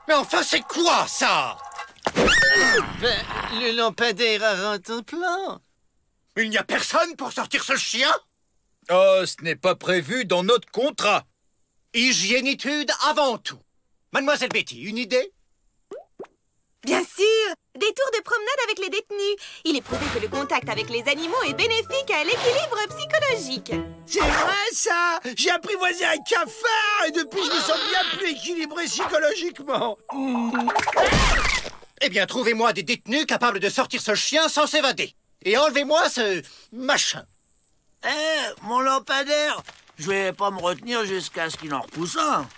Mais enfin, c'est quoi, ça? Le lampadaire a rentré en plan. Il n'y a personne pour sortir ce chien? Oh, ce n'est pas prévu dans notre contrat. Hygiénitude avant tout. Mademoiselle Betty, une idée? Bien sûr! Des tours de promenade avec les détenus. Il est prouvé que le contact avec les animaux est bénéfique à l'équilibre psychologique. C'est vrai, ça! J'ai apprivoisé un cafard et depuis, je me sens bien plus équilibré psychologiquement. Eh bien, trouvez-moi des détenus capables de sortir ce chien sans s'évader. Et enlevez-moi ce machin. Mon lampadaire! Je vais pas me retenir jusqu'à ce qu'il en repousse un.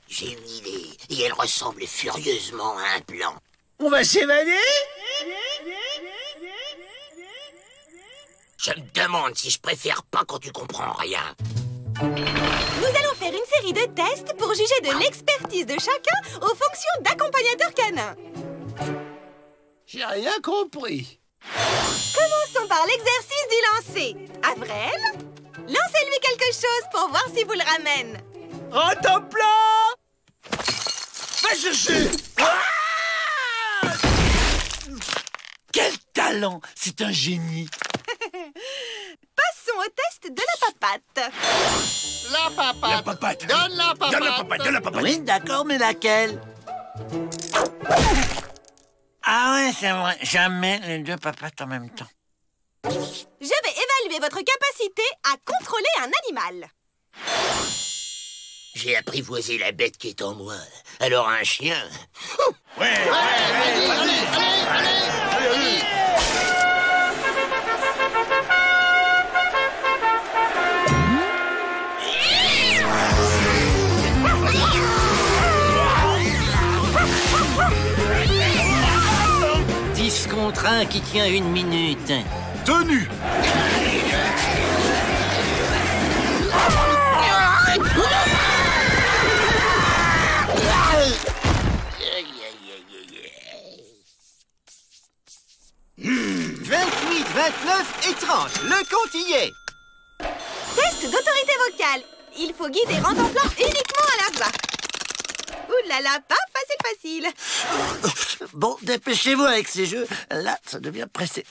J'ai une idée, et elle ressemble furieusement à un plan. On va s'évader? Je me demande si je préfère pas quand tu comprends rien. Nous allons faire une série de tests pour juger de l'expertise de chacun aux fonctions d'accompagnateur canin. J'ai rien compris. Commençons par l'exercice du lancer. Avril, lancez-lui quelque chose pour voir si vous le ramène. Rentre en plan! Va chercher! Quel talent! C'est un génie! Passons au test de la papate. La papate. La papate! Donne la papate. Donne la papate! Donne la papate! Oui, d'accord, mais laquelle? Ah ouais, c'est vrai. Jamais les deux papates en même temps. Je vais évaluer votre capacité à contrôler un animal. J'ai apprivoisé la bête qui est en moi. Alors un chien... Ouais! Contre 1 qui tient 1 minute. Tenu. Mmh. 28, 29 et 30. Le compte y est. Test d'autorité vocale. Il faut guider Rantanplan uniquement à la voix. Ouh là là, pas facile. Bon, dépêchez-vous avec ces jeux. Là, ça devient pressé.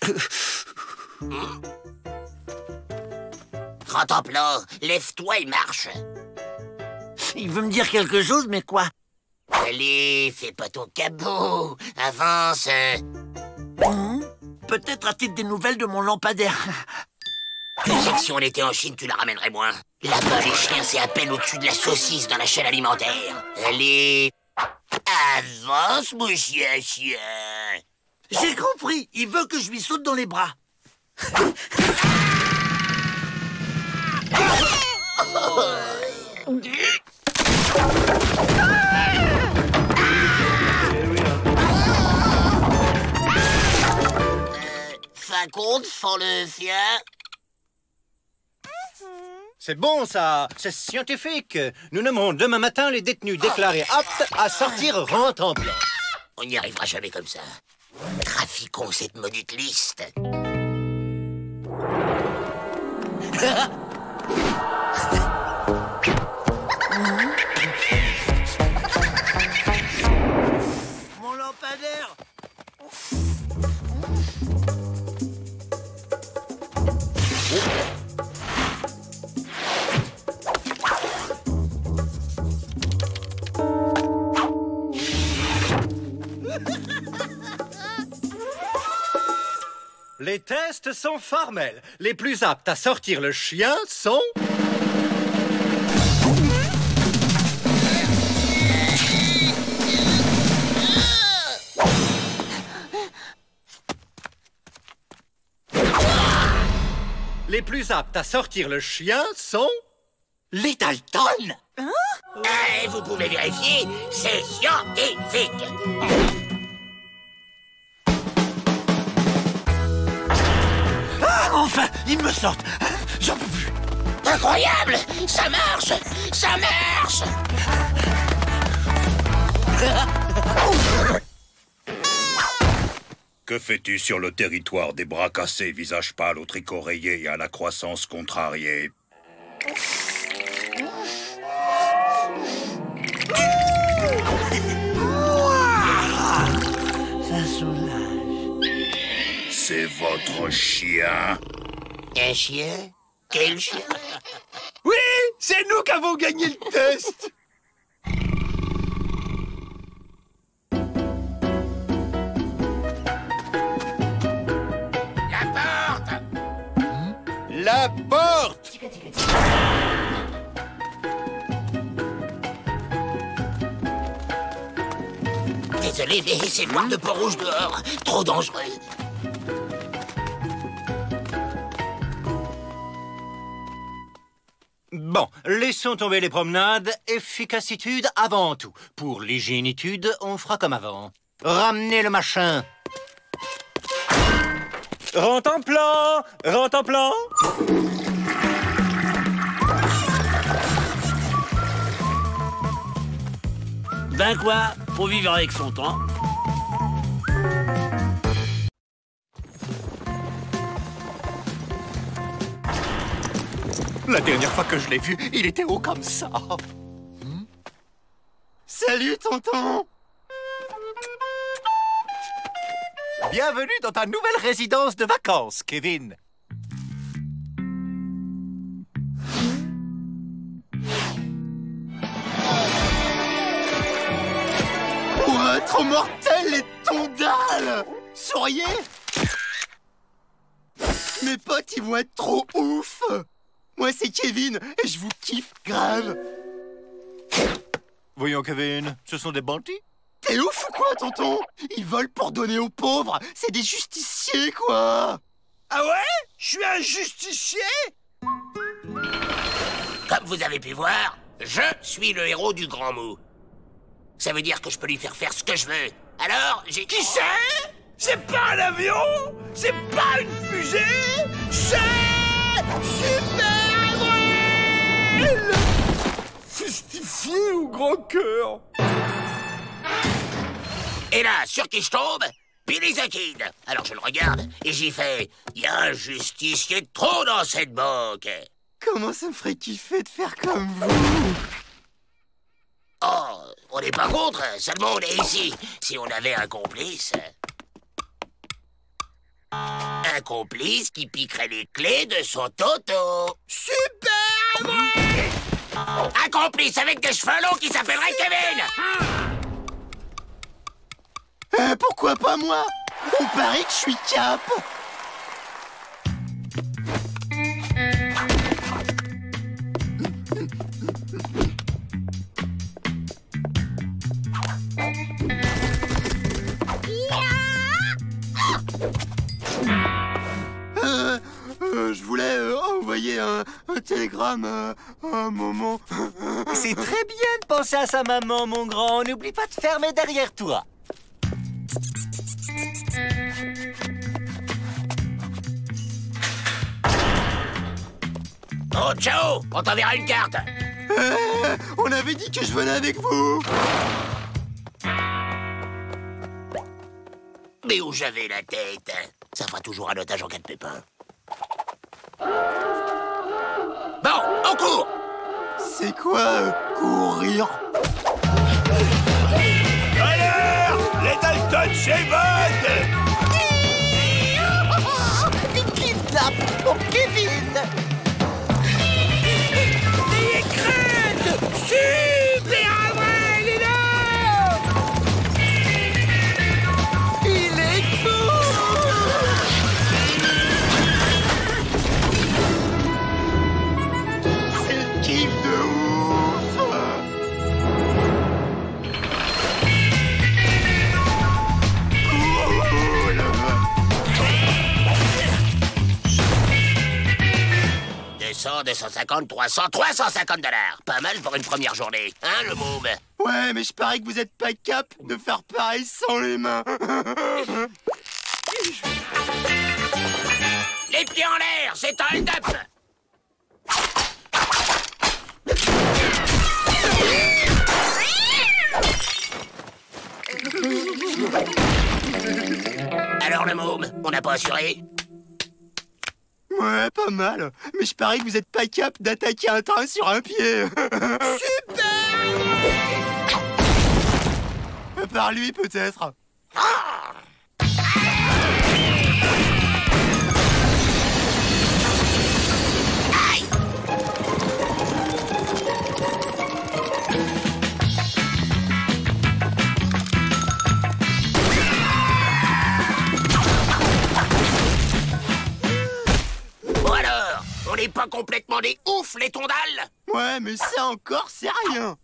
Rantanplan, lève-toi et marche. Il veut me dire quelque chose, mais quoi? Allez, fais pas ton cabot. Avance. Peut-être a-t-il des nouvelles de mon lampadaire. Tu sais que si on était en Chine, tu la ramènerais moins. Là-bas, les chiens, c'est à peine au-dessus de la saucisse dans la chaîne alimentaire. Allez, avance, mon chien. J'ai compris. Il veut que je lui saute dans les bras. Fin compte, font le fien. C'est bon, ça. C'est scientifique. Nous nommerons demain matin les détenus déclarés aptes à sortir Rantanplan. On n'y arrivera jamais comme ça. Trafiquons cette maudite liste. Mon lampadaire! Les tests sont formels. Les plus aptes à sortir le chien sont... Les plus aptes à sortir le chien sont... Les Dalton. Vous pouvez vérifier, c'est scientifique. Ah, enfin, ils me sortent. J'en peux plus. Incroyable! Ça marche! Ça marche! Que fais-tu sur le territoire des bras cassés, visage pâle, au tricot rayé et à la croissance contrariée? Ça soulage. C'est votre chien. Un chien? Quel chien? Oui, c'est nous qui avons gagné le test. La porte! Désolé, mais c'est noir de Port-Rouge dehors. Trop dangereux. Bon, laissons tomber les promenades. Efficacitude avant tout. Pour l'hygiénitude, on fera comme avant. Ramenez le machin. Rentre en plan! Rentre en plan! Ben quoi, faut vivre avec son temps. La dernière fois que je l'ai vu, il était haut comme ça. Salut, tonton. Bienvenue dans ta nouvelle résidence de vacances, Kevin. Ouah, trop mortel, les tondales. Souriez. Mes potes, ils vont être trop ouf. Moi, c'est Kevin, et je vous kiffe grave. Voyons, Kevin, ce sont des bandits? T'es ouf ou quoi, tonton? Ils volent pour donner aux pauvres. C'est des justiciers, quoi. Ah ouais? Je suis un justicier? Comme vous avez pu voir, je suis le héros du Grand Mot. Ça veut dire que je peux lui faire ce que je veux. Alors, j'ai... Qui c'est? C'est pas un avion? C'est pas une fusée? C'est... Superman! Justifié au grand cœur. Et là, sur qui je tombe? Billy the Kid. Alors je le regarde et j'y fais... Il y a un justicier de trop dans cette banque. Comment ça me ferait kiffer de faire comme vous? Oh, on n'est pas contre, seulement on est ici. Si on avait un complice... Un complice qui piquerait les clés de son toto. Superman! Un complice avec des cheveux longs qui s'appellerait Kevin. Pourquoi pas moi? On parie que je suis cap. Je voulais envoyer un télégramme à un moment. C'est très bien de penser à sa maman, mon grand. N'oublie pas de fermer derrière toi. Oh, ciao! On t'enverra une carte. On avait dit que je venais avec vous. Mais où j'avais la tête? Ça fera toujours un otage en cas de pépin. Bon, on court! C'est quoi, courir? Alors, les Dalton chez Bud! Il kidnappe mon Kevin. N'ayez crainte! Superman, il est là! Il est fou. C'est le kiff de ouf. Cool. 200, 250, 300, 350 $. Pas mal pour une première journée, hein, le môme? Ouais, mais je parie que vous êtes pas cap de faire pareil sans les mains. Les pieds en l'air, c'est un hold-up! Alors le môme, on n'a pas assuré? Ouais, pas mal. Mais je parie que vous êtes pas capable d'attaquer un train sur un pied. Super! Par lui, peut-être. Bon alors, on n'est pas complètement des oufs, les tondales? Ouais, mais ça encore, c'est rien.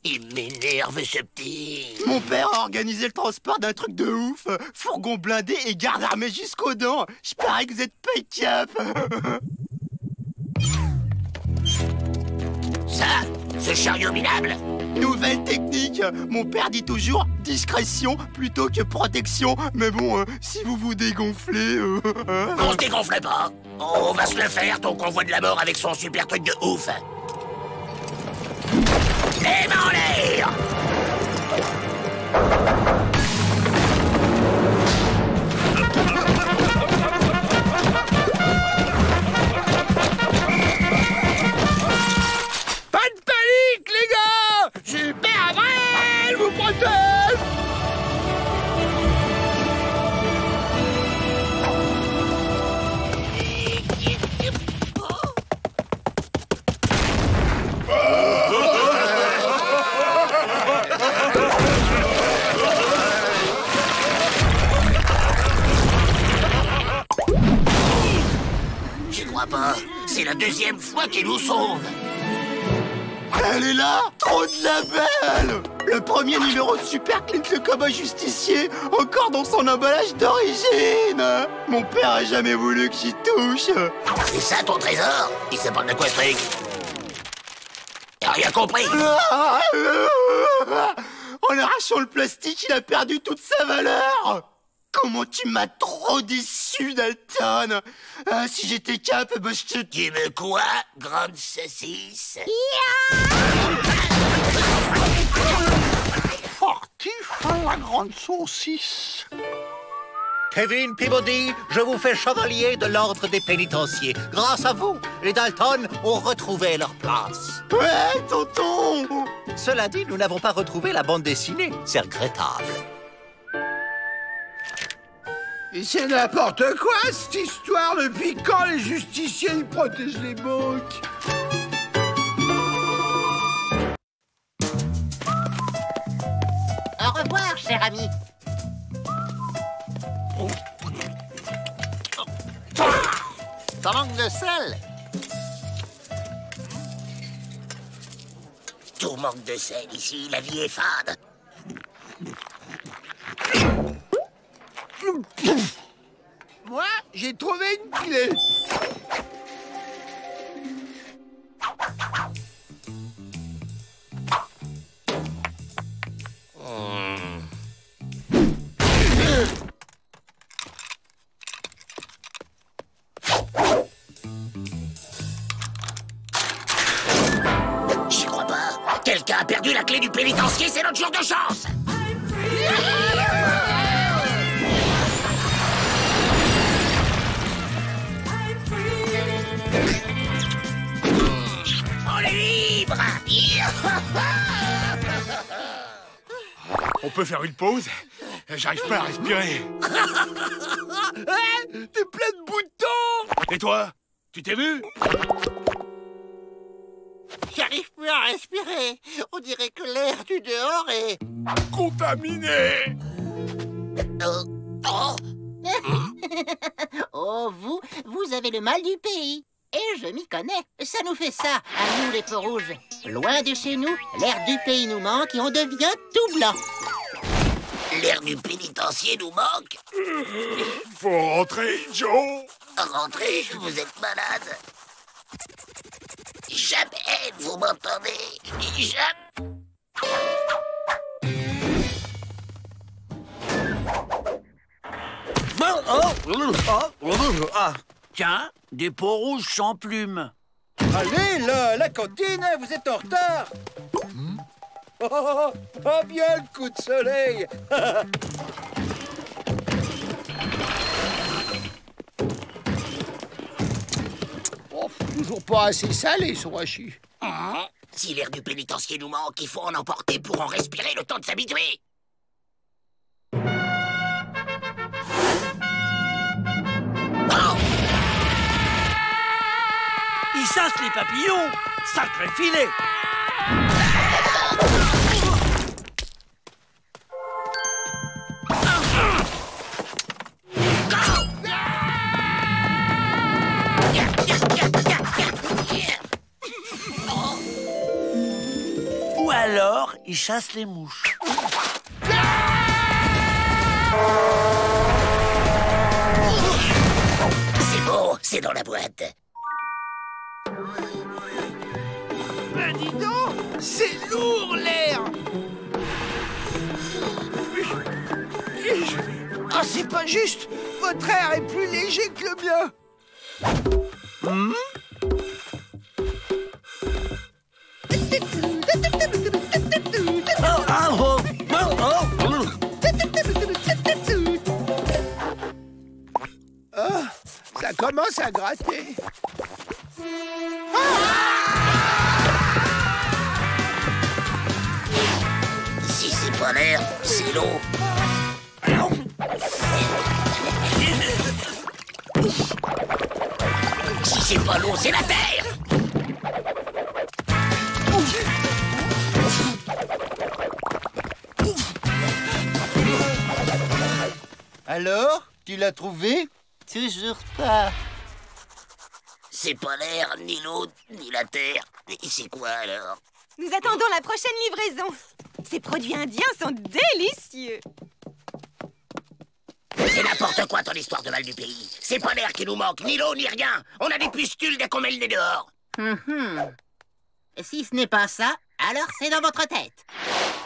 Il m'énerve, ce petit. Mon père a organisé le transport d'un truc de ouf. Fourgon blindé et garde armée jusqu'aux dents. Je parie que vous êtes pas cap. Ça, ce chariot minable. Nouvelle technique. Mon père dit toujours discrétion plutôt que protection. Mais bon, si vous vous dégonflez... On se dégonfle pas. On va se le faire, ton convoi de la mort avec son super truc de ouf. Les mains en l'air! Pas de panique, les gars! Super Avril vous protège! J'y crois pas. C'est la deuxième fois qu'il nous sauve. Elle est là! Trop de labels! Le premier numéro de Super Clint le cowboy justicier, encore dans son emballage d'origine! Mon père a jamais voulu que j'y touche! C'est ça ton trésor? Il se parle de quoi, ce truc? T'as rien compris? En arrachant le plastique, il a perdu toute sa valeur! Comment tu m'as trop déçu, Dalton! Si j'étais cap, bah je te... Tu veux quoi, grande saucisse? Fortiche la grande saucisse. Kevin Peabody, je vous fais chevalier de l'ordre des pénitenciers. Grâce à vous, les Dalton ont retrouvé leur place. Ouais, tonton! Cela dit, nous n'avons pas retrouvé la bande dessinée. C'est regrettable. Et c'est n'importe quoi, cette histoire. Depuis quand les justiciers, ils protègent les banques? Au revoir, cher ami. Ça manque de sel. Tout manque de sel ici, la vie est fade. Moi, j'ai trouvé une clé. J'y crois pas. Quelqu'un a perdu la clé du pénitencier, c'est notre jour de chance. On est libre. On peut faire une pause? J'arrive pas à respirer. T'es plein de boutons! Et toi? Tu t'es vu? J'arrive plus à respirer. On dirait que l'air du dehors est... Contaminé! Oh, vous avez le mal du pays. Et je m'y connais. Ça nous fait ça, à nous les peaux rouges. Loin de chez nous, l'air du pays nous manque et on devient tout blanc. L'air du pénitencier nous manque. Faut rentrer, Joe! Rentrez, vous êtes malade. Jamais vous m'entendez. Jamais. Tiens, des peaux rouges sans plumes. Allez, là, la cantine, vous êtes en retard. Bien le coup de soleil. pas assez salé, son hachis. Si l'air du pénitencier nous manque, il faut en emporter pour en respirer le temps de s'habituer. Il chasse les papillons. Sacré filet. Ou alors, il chasse les mouches. C'est beau, c'est dans la boîte. Ben dis donc, c'est lourd l'air. Ah, c'est pas juste. Votre air est plus léger que le mien. Ah, ça commence à gratter. Si c'est pas l'air, c'est l'eau. Si c'est pas l'eau, c'est la terre. Alors, tu l'as trouvé? Toujours pas. C'est pas l'air, ni l'eau, ni la terre. Et c'est quoi alors? Nous attendons la prochaine livraison. Ces produits indiens sont délicieux. C'est n'importe quoi ton histoire de mal du pays. C'est pas l'air qui nous manque, ni l'eau, ni rien. On a des pustules dès qu'on met le nez dehors. Si ce n'est pas ça, alors c'est dans votre tête.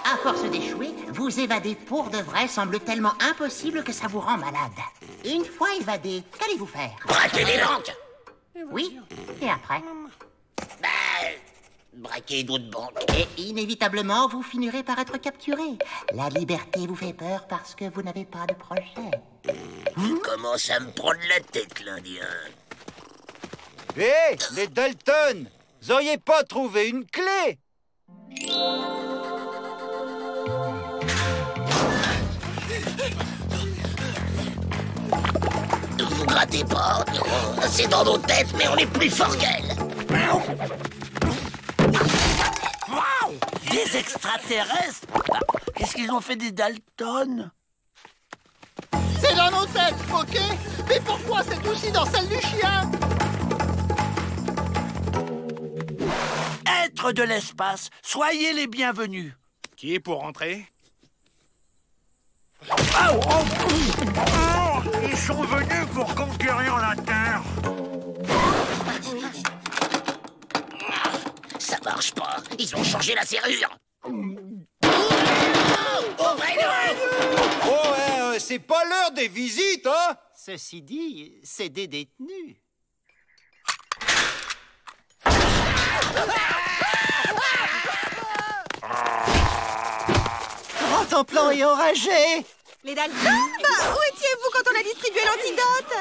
À force d'échouer, vous évader pour de vrai semble tellement impossible que ça vous rend malade. Une fois évadé, qu'allez-vous faire? Braquer des banques. Oui, et après? Braquer d'autres banques. Et inévitablement, vous finirez par être capturé. La liberté vous fait peur parce que vous n'avez pas de projet. Il commence à me prendre la tête, l'Indien. Hé, les Dalton! Vous auriez pas trouvé une clé? Vous grattez pas. C'est dans nos têtes, mais on est plus fort qu'elle. Des extraterrestres. Qu'est-ce qu'ils ont fait des Dalton? C'est dans nos têtes, ok? Mais pourquoi c'est aussi dans celle du chien? Êtres de l'espace, soyez les bienvenus. Qui est pour rentrer? Ils sont venus pour conquérir la Terre. Ça marche pas. Ils ont changé la serrure. Oh, c'est pas l'heure des visites, hein? Ceci dit, c'est des détenus. Oh, ton plan est enragé! Les Dalton, où étiez-vous quand on a distribué l'antidote?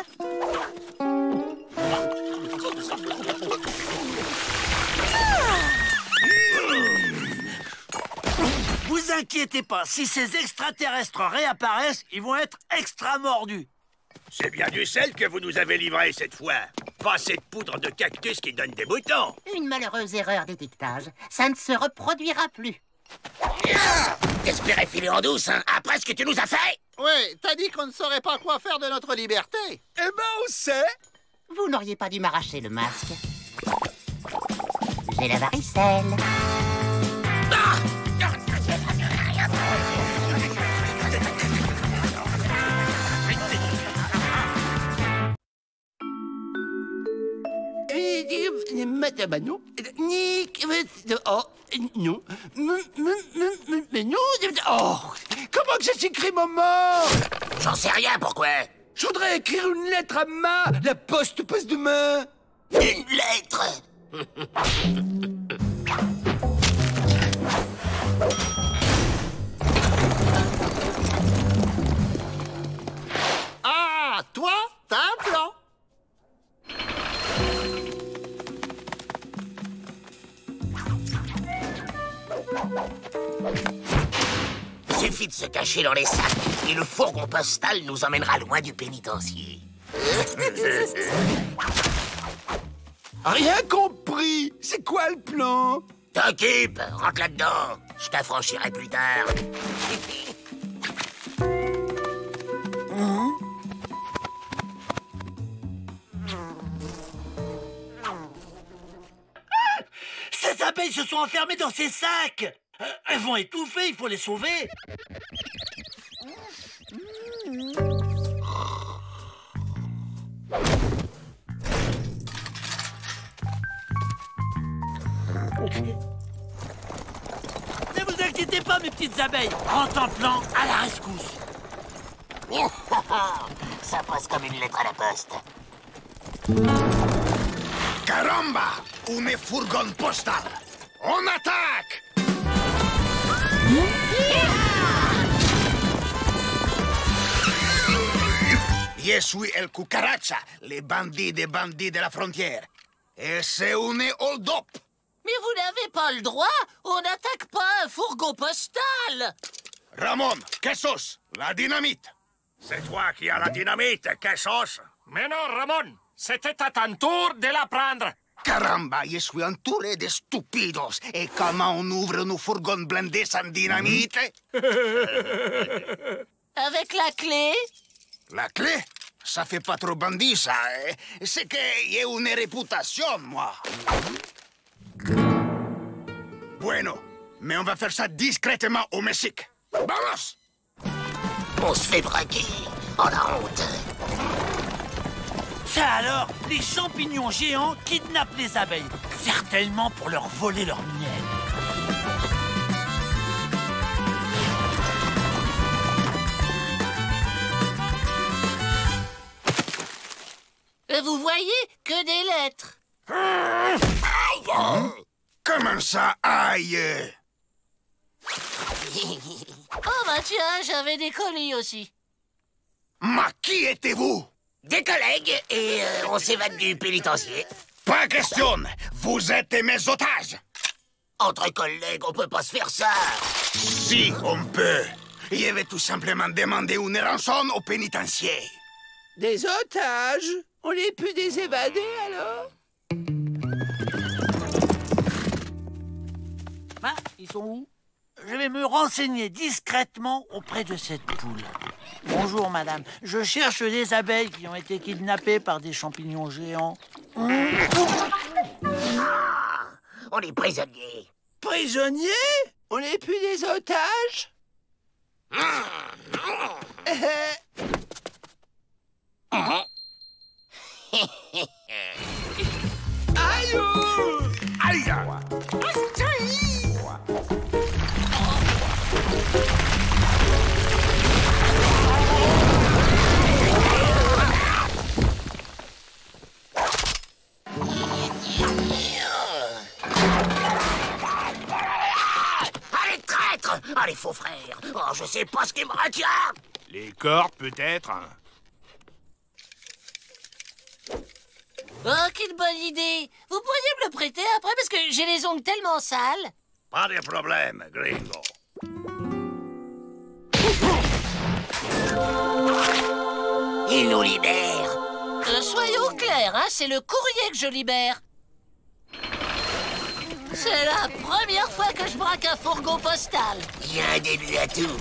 Vous inquiétez pas, si ces extraterrestres réapparaissent, ils vont être extra mordus. C'est bien du sel que vous nous avez livré cette fois. Pas cette poudre de cactus qui donne des boutons. Une malheureuse erreur d'étiquetage. Ça ne se reproduira plus. T'espérais filer en douce, hein, après ce que tu nous as fait? Ouais, t'as dit qu'on ne saurait pas quoi faire de notre liberté. Eh ben, on sait. Vous n'auriez pas dû m'arracher le masque. J'ai la varicelle. Madame Manon, Nick, oh, non, mais non, oh, comment que ça s'écrit, maman? J'en sais rien, pourquoi? Je voudrais écrire une lettre à ma, la poste passe demain. Une lettre? Ah, toi, t'as un plan. suffit de se cacher dans les sacs et le fourgon postal nous emmènera loin du pénitencier. Rien compris. C'est quoi le plan? T'occupe, rentre là-dedans. Je t'affranchirai plus tard. Ces abeilles se sont enfermées dans ces sacs. Elles vont étouffer, il faut les sauver. Ne vous inquiétez pas, mes petites abeilles. Grand plan à la rescousse. Ça passe comme une lettre à la poste. Caramba! Une fourgon postal! On attaque! Je suis El Cucaracha, les bandits des bandits de la frontière. Et c'est une hold-up! Mais vous n'avez pas le droit. On n'attaque pas un fourgon postal. Ramon, quesos, la dynamite! C'est toi qui as la dynamite, Quesos. Mais non, Ramon, c'était à ton tour de la prendre. Caramba, je suis entouré de stupidos. Et comment on ouvre une fourgon blindée sans dynamite? Avec la clé? La clé? Ça fait pas trop bandit, ça. C'est que j'ai une réputation, moi. Bueno, mais on va faire ça discrètement au Mexique. Vamos! On se fait braquer. Oh la honte. Ça alors, les champignons géants kidnappent les abeilles. Certainement pour leur voler leur miel. Vous voyez que des lettres. Hein? Comment ça, aïe? Oh bah tiens, j'avais des colis aussi. Mais qui étiez-vous? Des collègues et on s'évade du pénitencier. Pas question. Vous êtes mes otages. Entre collègues, on peut pas se faire ça. Si, on peut. Je vais tout simplement demander une rançon au pénitencier. Des otages? On n'est plus des évadés, alors? Ah, ils sont où? Je vais me renseigner discrètement auprès de cette poule. Bonjour, madame. Je cherche des abeilles qui ont été kidnappées par des champignons géants. On est prisonniers. Prisonniers? On n'est plus des otages? Aïe! Aïe! Allez, traître! Allez, faux frère! Oh, je sais pas ce qui me retient! Les cordes, peut-être. Oh, quelle bonne idée. Vous pourriez me le prêter après parce que j'ai les ongles tellement sales. Pas de problème, gringo. Il nous libère. Soyons clairs, hein, c'est le courrier que je libère. C'est la première fois que je braque un fourgon postal. Il y a un début à tout.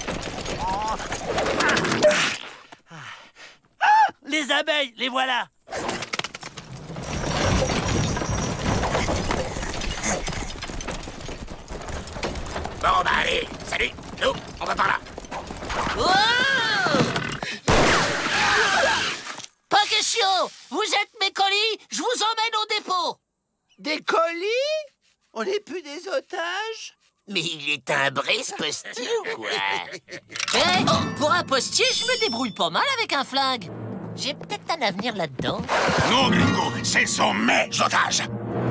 Ah, les abeilles, les voilà. Bon, bah allez, salut. Nous, on va par là. Oh! Pas question. Vous êtes mes colis, je vous emmène au dépôt. Des colis? On n'est plus des otages? Mais il est timbré, ce postier, ou quoi? Hey, pour un postier, je me débrouille pas mal avec un flingue. J'ai peut-être un avenir là-dedans. Non, gringo, ce sont mes otages.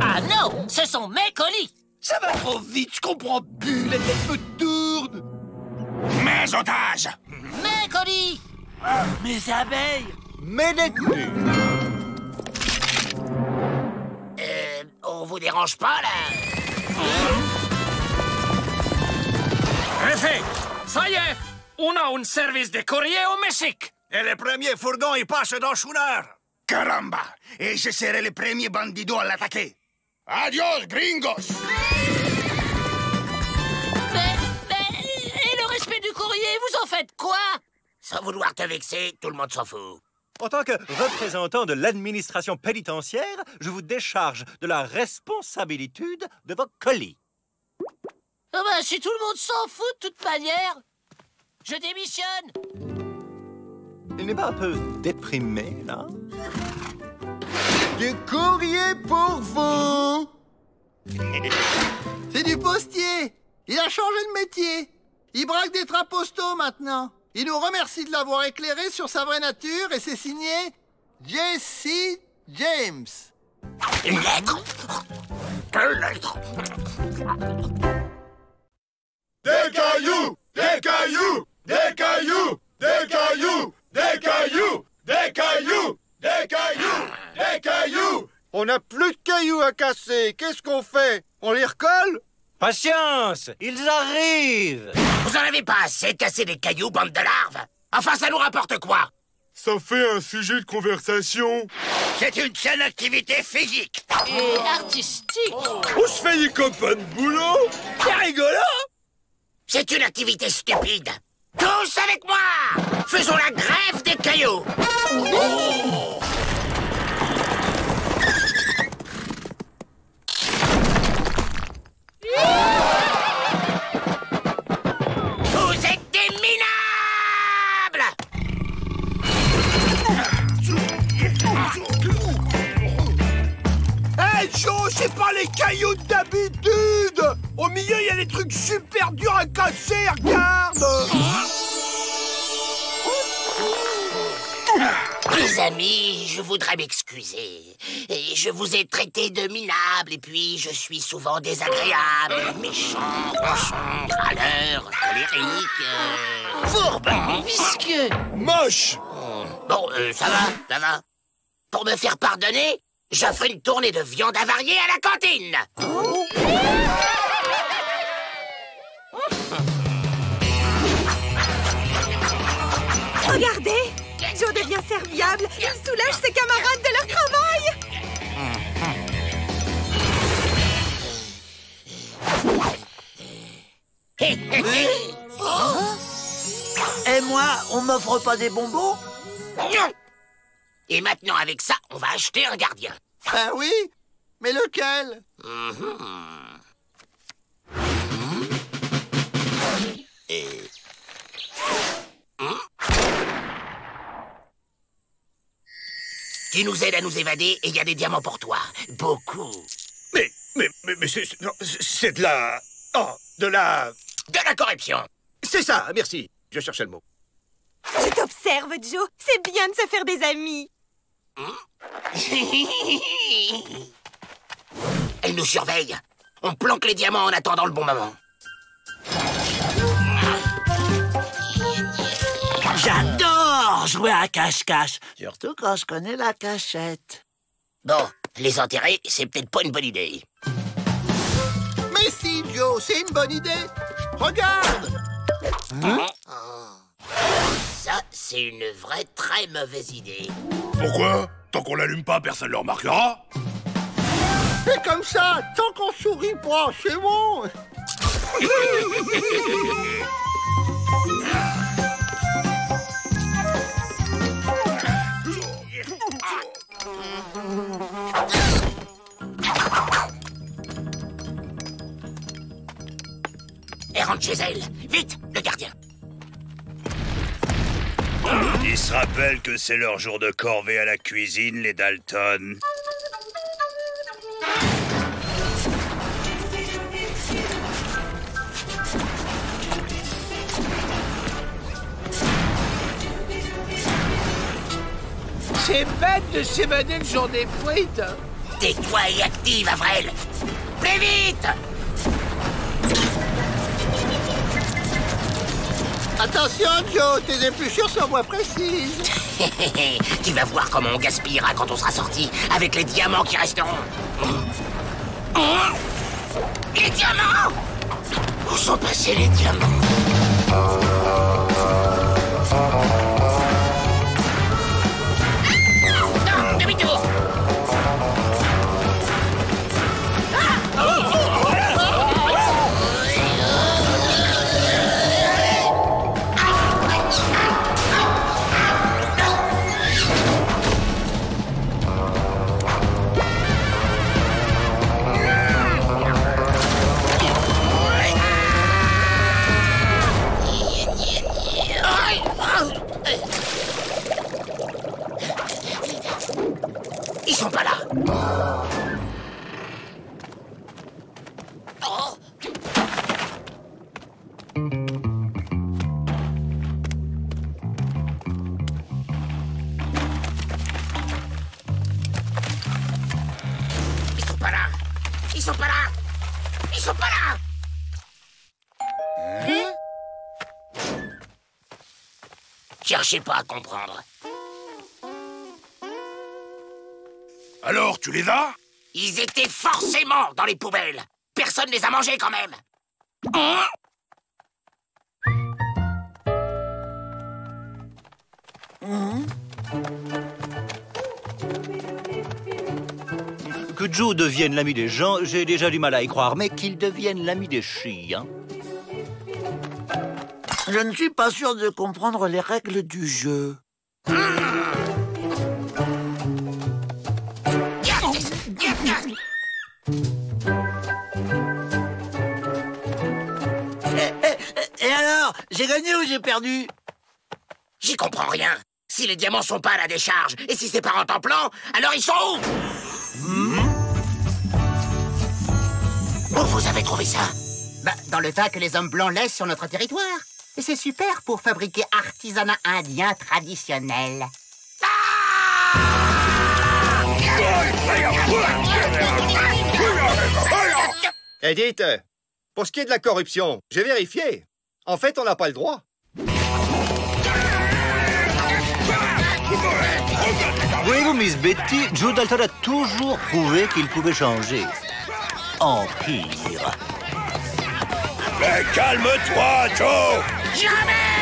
Ah non, ce sont mes colis. Ça va trop vite, je comprends plus, la tête me tourne. Mes otages. Mes colis. Mes abeilles. Mes détenus. On vous dérange pas, là? Réfé, ça y est, On a un service de courrier au Mexique. Et le premier fourgon, il passe dans une heure. Caramba! Et je serai le premier bandido à l'attaquer. Adios, gringos! Et le respect du courrier, vous en faites quoi? Sans vouloir te vexer, tout le monde s'en fout. En tant que représentant de l'administration pénitentiaire, je vous décharge de la responsabilité de vos colis. Ah bah, si tout le monde s'en fout de toute manière, je démissionne. Il n'est pas un peu déprimé, là? Du courrier pour vous! C'est du postier! Il a changé de métier! Il braque des trains postaux maintenant! Il nous remercie de l'avoir éclairé sur sa vraie nature et c'est signé Jesse James. Une lettre? Quelle lettre? Des cailloux! Des cailloux! Des cailloux! Des cailloux! Des cailloux! Des cailloux! Des cailloux! Des cailloux! On n'a plus de cailloux à casser. Qu'est-ce qu'on fait? On les recolle? Patience! Ils arrivent! Vous en avez pas assez de casser des cailloux, bande de larves? Enfin, ça nous rapporte quoi? Ça fait un sujet de conversation. C'est une seule activité physique. Et artistique. On se fait des copains de boulot? C'est rigolo! C'est une activité stupide. Tous avec moi! Faisons la grève des cailloux! Vous êtes des minables! Hey Joe, c'est pas les cailloux d'habitude! Au milieu, il y a des trucs super durs à casser, regarde! Les amis, je voudrais m'excuser. Et je vous ai traité de minable, et puis je suis souvent désagréable, méchant, ronchon, râleur, colérique, fourbe, Visqueux. Moche! Bon, ça va. Pour me faire pardonner, j'offre une tournée de viande avariée à la cantine. Regardez! Joe devient serviable. Il soulage ses camarades de leur travail. Et moi, on m'offre pas des bonbons? Non. Et maintenant, avec ça, on va acheter un gardien. Ah oui? Mais lequel? Tu nous aides à nous évader et il y a des diamants pour toi. Beaucoup. Mais c'est de la... Oh, de la... De la corruption. C'est ça, merci. Je cherchais le mot. Je t'observe, Joe. C'est bien de se faire des amis. Elle nous surveille. On planque les diamants en attendant le bon moment. J'adore jouer à cache-cache, surtout quand je connais la cachette. Bon, les enterrer, c'est peut-être pas une bonne idée. Mais si, Joe, c'est une bonne idée. Regarde! Ça, c'est une vraie très mauvaise idée. Pourquoi? Tant qu'on l'allume pas, personne ne le remarquera. C'est comme ça, tant qu'on sourit pas, c'est bon. Elle rentre chez elle. Vite, le gardien. Ils se rappellent que c'est leur jour de corvée à la cuisine, les Dalton. C'est bête de s'évader le jour des frites. Tais-toi et active, Avril. Plus vite! Attention, Joe, tes épluchures sont moins précises. Tu vas voir comment on gaspillera quand on sera sorti avec les diamants qui resteront. Les diamants! Où sont passés les diamants? Non, demi-tour. Ils sont pas là. Oh. Ils sont pas là. Ils sont pas là. Ils sont pas là. Cherchez pas à comprendre. Alors, tu les as? Ils étaient forcément dans les poubelles. Personne les a mangés quand même. Hein? Que Joe devienne l'ami des gens, j'ai déjà du mal à y croire, mais qu'il devienne l'ami des chiens. Je ne suis pas sûr de comprendre les règles du jeu. Et alors, j'ai gagné ou j'ai perdu? J'y comprends rien. Si les diamants sont pas à la décharge, et si c'est pas en temps-plan, alors ils sont où? Où vous avez trouvé ça? Bah, dans le tas que les hommes blancs laissent sur notre territoire. Et c'est super pour fabriquer artisanat indien traditionnel. Et dites, pour ce qui est de la corruption, j'ai vérifié. En fait, on n'a pas le droit. Voyez-vous, Miss Betty, Joe Dalton a toujours prouvé qu'il pouvait changer. En pire. Mais calme-toi, Joe! Jamais!